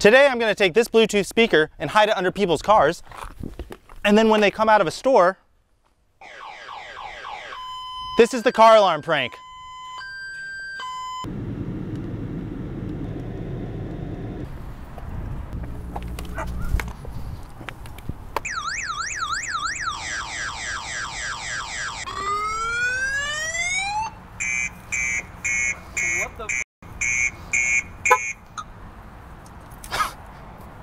Today I'm going to take this Bluetooth speaker and hide it under people's cars, and then when they come out of a store, this is the car alarm prank.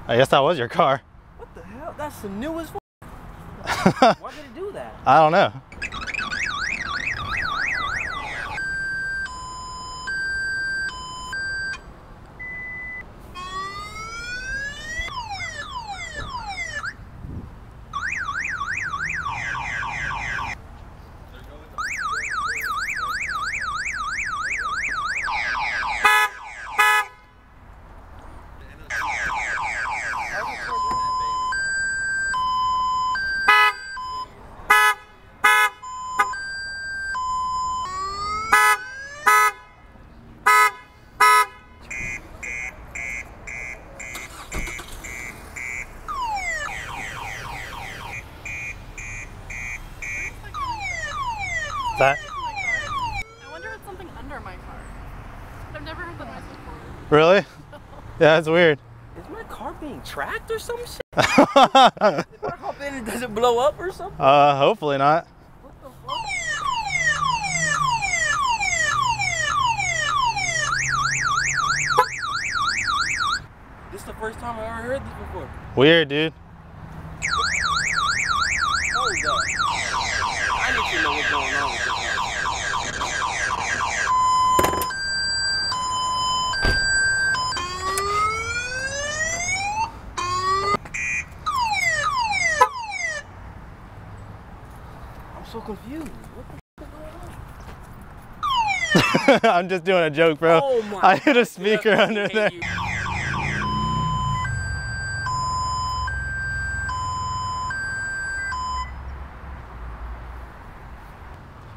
I guess that was your car. What the hell? That's the newest one. Why did it do that? I don't know. That? I wonder if it's something under my car. I've never heard that noise before. Really? Yeah, that's weird. Is my car being tracked or some shit? If I hop in, does it blow up or something? Hopefully not. What the fuck? This is the first time I've ever heard this before. Weird, dude. Hold up. I need to know what's going on with this. I'm so confused. What the f is going on? I'm just doing a joke, bro. Oh my I hit a speaker God, under there. you.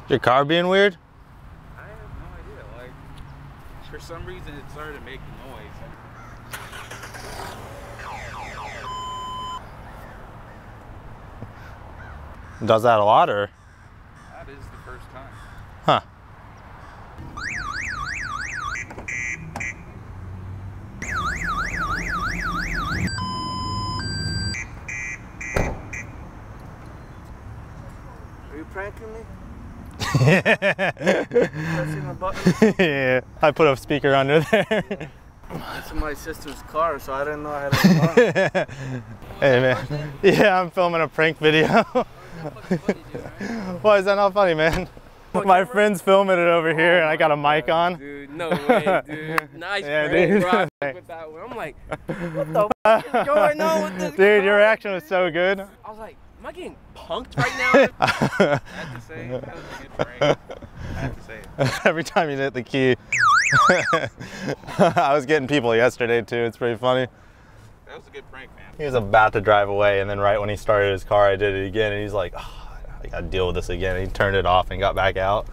Your car being weird? I have no idea. Like, for some reason, it started making noise. Does that a lot, or? That is the first time. Huh. Are you pranking me? Yeah. Pressing a button? Yeah. I put a speaker under there. It's my sister's car, so I didn't know I had a car. Hey, man. Yeah, I'm filming a prank video. Why is that not funny, man? My friend's filming it over here, and I got a mic on. Dude, no way, dude. Nice Yeah, prank, dude. bro. I fuck with that one. I'm like, what the fuck is going on with this Dude, car? your reaction was so good. I was like, am I getting punked right now? I have to say, that was a good prank. I have to say it. Every time you hit the key. I was getting people yesterday, too. It's pretty funny. That was a good prank, man. He was about to drive away, and then right when he started his car, I did it again, and he's like, oh, I gotta deal with this again. And he turned it off and got back out.